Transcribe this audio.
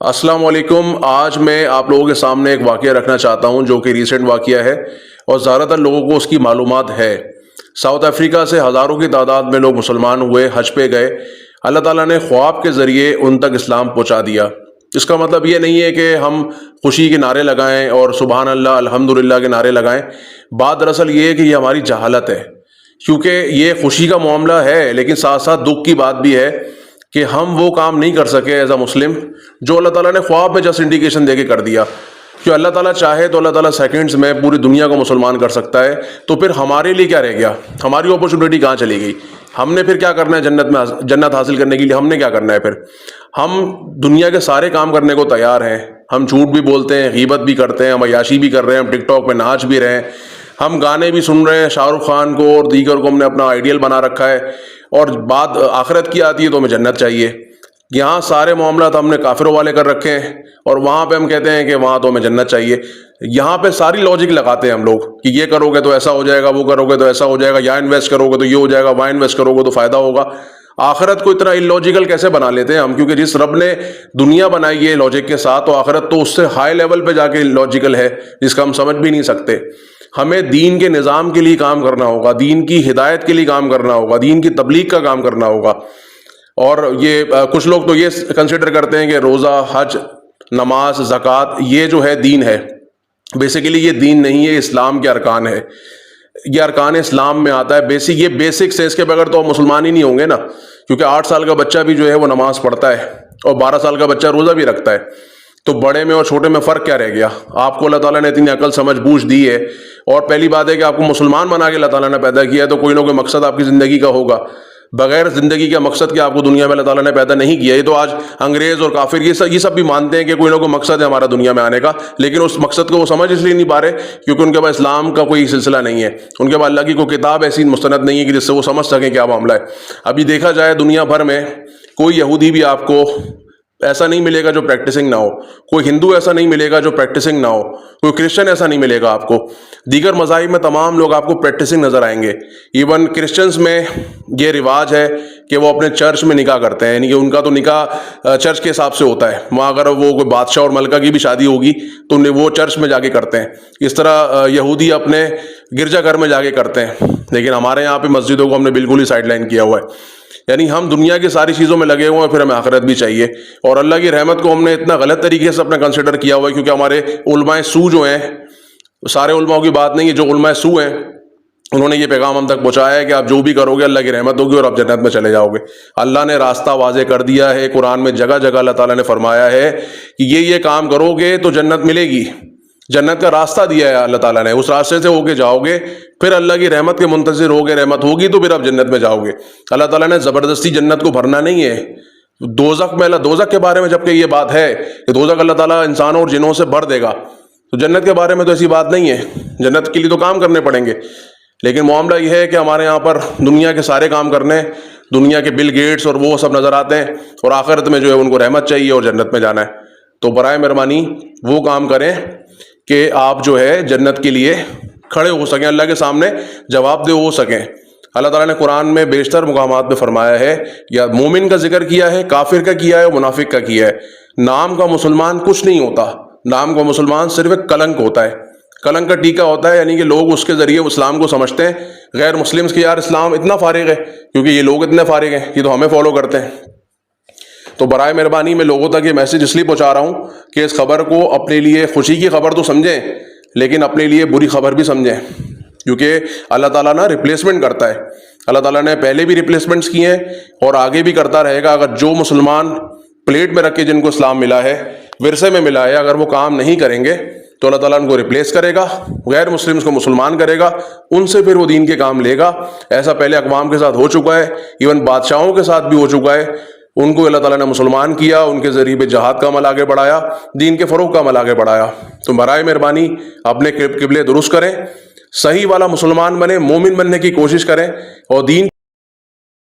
السلام علیکم۔ آج میں آپ لوگوں کے سامنے ایک واقعہ رکھنا چاہتا ہوں جو کہ ریسنٹ واقعہ ہے اور زیادہ تر لوگوں کو اس کی معلومات ہے۔ ساؤتھ افریقہ سے ہزاروں کی تعداد میں لوگ مسلمان ہوئے، حج پہ گئے۔ اللہ تعالیٰ نے خواب کے ذریعے ان تک اسلام پہنچا دیا۔ اس کا مطلب یہ نہیں ہے کہ ہم خوشی کے نعرے لگائیں اور سبحان اللہ الحمدللہ کے نعرے لگائیں۔ بات دراصل یہ ہے کہ یہ ہماری جہالت ہے، کیونکہ یہ خوشی کا معاملہ ہے لیکن ساتھ ساتھ دکھ کی بات بھی ہے کہ ہم وہ کام نہیں کر سکے ایز اے مسلم جو اللہ تعالیٰ نے خواب میں جسٹ انڈیکیشن دے کے کر دیا۔ کہ اللہ تعالیٰ چاہے تو اللہ تعالیٰ سیکنڈز میں پوری دنیا کو مسلمان کر سکتا ہے، تو پھر ہمارے لیے کیا رہ گیا؟ ہماری اپرچونیٹی کہاں چلی گئی؟ ہم نے پھر کیا کرنا ہے جنت حاصل کرنے کے لیے؟ ہم نے کیا کرنا ہے پھر؟ ہم دنیا کے سارے کام کرنے کو تیار ہیں، ہم جھوٹ بھی بولتے ہیں، غیبت بھی کرتے ہیں، ہم عیاشی بھی کر رہے ہیں، ہم ٹک ٹاک پہ ناچ بھی رہے ہیں، ہم گانے بھی سن رہے ہیں، شاہ رخ خان کو اور دیگر کو ہم نے اپنا آئیڈیل بنا رکھا ہے، اور بات آخرت کی آتی ہے تو ہمیں جنت چاہیے۔ یہاں سارے معاملات ہم نے کافروں والے کر رکھے ہیں اور وہاں پہ ہم کہتے ہیں کہ وہاں تو ہمیں جنت چاہیے۔ یہاں پہ ساری لاجک لگاتے ہیں ہم لوگ کہ یہ کرو گے تو ایسا ہو جائے گا، وہ کرو گے تو ایسا ہو جائے گا، یا انویسٹ کرو گے تو یہ ہو جائے گا، وہاں انویسٹ کرو گے تو فائدہ ہوگا۔ آخرت کو اتنا اللاجیکل کیسے بنا لیتے ہیں ہم؟ کیونکہ جس رب نے دنیا بنائی ہے لاجک کے ساتھ، تو آخرت تو اس سے ہائی لیول پہ جا کے لاجیکل ہے جس کا ہم سمجھ بھی نہیں سکتے۔ ہمیں دین کے نظام کے لیے کام کرنا ہوگا، دین کی ہدایت کے لیے کام کرنا ہوگا، دین کی تبلیغ کا کام کرنا ہوگا۔ اور یہ کچھ لوگ تو یہ کنسیڈر کرتے ہیں کہ روزہ، حج، نماز، زکوٰۃ یہ جو ہے دین ہے۔ بیسیکلی یہ دین نہیں ہے، اسلام کے ارکان ہے، یہ ارکان اسلام میں آتا ہے۔ یہ بیسکس ہے، اس کے بغیر تو آپ مسلمان ہی نہیں ہوں گے نا، کیونکہ 8 سال کا بچہ بھی جو ہے وہ نماز پڑھتا ہے اور 12 سال کا بچہ روزہ بھی رکھتا ہے۔ تو بڑے میں اور چھوٹے میں فرق کیا رہ گیا؟ آپ کو اللہ تعالیٰ نے اتنی عقل سمجھ بوجھ دی ہے، اور پہلی بات ہے کہ آپ کو مسلمان بنا کے اللہ تعالیٰ نے پیدا کیا ہے، تو کوئی نہ کوئی مقصد آپ کی زندگی کا ہوگا۔ بغیر زندگی کا مقصد کہ آپ کو دنیا میں اللہ تعالیٰ نے پیدا نہیں کیا۔ یہ تو آج انگریز اور کافر یہ سب بھی مانتے ہیں کہ کوئی نہ کوئی مقصد ہے ہمارا دنیا میں آنے کا، لیکن اس مقصد کو وہ سمجھ اس لیے نہیں پا رہے کیونکہ ان کے پاس اسلام کا کوئی سلسلہ نہیں ہے، ان کے پاس اللہ کی کوئی کتاب ایسی مستند نہیں ہے کہ جس سے وہ سمجھ سکیں کیا معاملہ ہے۔ ابھی دیکھا جائے دنیا بھر میں کوئی یہودی بھی آپ کو ایسا نہیں ملے گا جو پریکٹسنگ نہ ہو، کوئی ہندو ایسا نہیں ملے گا جو پریکٹسنگ نہ ہو، کوئی کرسچن ایسا نہیں ملے گا آپ کو۔ دیگر مذاہب میں تمام لوگ آپ کو پریکٹسنگ نظر آئیں گے۔ ایون کرسچنز میں یہ رواج ہے کہ وہ اپنے چرچ میں نکاح کرتے ہیں، یعنی کہ ان کا تو نکاح چرچ کے حساب سے ہوتا ہے۔ وہاں اگر وہ کوئی بادشاہ اور ملکہ کی بھی شادی ہوگی تو وہ چرچ میں جا کے کرتے ہیں۔ اس طرح یہودی اپنے گرجا گھر میں جا کے کرتے ہیں، لیکن ہمارے یہاں پہ مسجدوں کو ہم نے بالکل ہی سائڈ لائن کیا ہوا ہے۔ یعنی ہم دنیا کی ساری چیزوں میں لگے ہوئے ہیں، پھر ہمیں آخرت بھی چاہیے۔ اور اللہ کی رحمت کو ہم نے اتنا غلط طریقے سے اپنا کنسیڈر کیا ہوا ہے، کیونکہ ہمارے علماء سو جو ہیں، سارے علماء کی بات نہیں ہے، جو علماء سو ہیں انہوں نے یہ پیغام ہم تک پہنچایا ہے کہ آپ جو بھی کرو گے اللہ کی رحمت ہوگی اور آپ جنت میں چلے جاؤ گے۔ اللہ نے راستہ واضح کر دیا ہے، قرآن میں جگہ جگہ اللہ تعالیٰ نے فرمایا ہے کہ یہ کام کرو گے تو جنت ملے گی۔ جنت کا راستہ دیا ہے اللہ تعالیٰ نے، اس راستے سے ہو کے جاؤ گے، پھر اللہ کی رحمت کے منتظر ہوگے، رحمت ہوگی تو پھر آپ جنت میں جاؤ گے۔ اللہ تعالیٰ نے زبردستی جنت کو بھرنا نہیں ہے۔ دوزخ کے بارے میں جبکہ یہ بات ہے کہ دوزخ اللہ تعالیٰ انسانوں اور جنوں سے بھر دے گا، تو جنت کے بارے میں تو ایسی بات نہیں ہے۔ جنت کے لیے تو کام کرنے پڑیں گے، لیکن معاملہ یہ ہے کہ ہمارے یہاں پر دنیا کے سارے کام کرنے، دنیا کے بل گیٹس اور وہ سب نظر آتے ہیں، اور آخرت میں جو ہے ان کو رحمت چاہیے اور جنت میں جانا ہے۔ تو برائے مہربانی وہ کام کریں کہ آپ جو ہے جنت کے لیے کھڑے ہو سکیں، اللہ کے سامنے جواب دہ ہو سکیں۔ اللہ تعالیٰ نے قرآن میں بیشتر مقامات پہ فرمایا ہے، یا مومن کا ذکر کیا ہے، کافر کا کیا ہے اور منافق کا کیا ہے۔ نام کا مسلمان کچھ نہیں ہوتا، نام کا مسلمان صرف ایک کلنک ہوتا ہے، کلنک کا ٹیکا ہوتا ہے، یعنی کہ لوگ اس کے ذریعے اسلام کو سمجھتے ہیں۔ غیر مسلمس کے یار اسلام اتنا فارغ ہے کیونکہ یہ لوگ اتنے فارغ ہیں، یہ تو ہمیں فالو کرتے ہیں۔ تو برائے مہربانی میں لوگوں تک یہ میسج اس لیے پہنچا رہا ہوں کہ اس خبر کو اپنے لیے خوشی کی خبر تو سمجھیں، لیکن اپنے لیے بری خبر بھی سمجھیں، کیونکہ اللہ تعالیٰ نا ریپلیسمنٹ کرتا ہے۔ اللہ تعالیٰ نے پہلے بھی ریپلیسمنٹس کیے ہیں اور آگے بھی کرتا رہے گا۔ اگر جو مسلمان پلیٹ میں رکھ کے جن کو اسلام ملا ہے، ورثے میں ملا ہے، اگر وہ کام نہیں کریں گے تو اللہ تعالیٰ ان کو ریپلیس کرے گا، غیر مسلمس کو مسلمان کرے گا، ان سے پھر وہ دین کے کام لے گا۔ ایسا پہلے اقوام کے ساتھ ہو چکا ہے، ایون بادشاہوں کے ساتھ بھی ہو چکا ہے۔ ان کو اللہ تعالیٰ نے مسلمان کیا، ان کے ذریعے پہ جہاد کا عمل آگے بڑھایا، دین کے فروغ کا عمل آگے بڑھایا۔ تو برائے مہربانی اپنے قبلے درست کریں، صحیح والا مسلمان بنیں، مومن بننے کی کوشش کریں، اور دین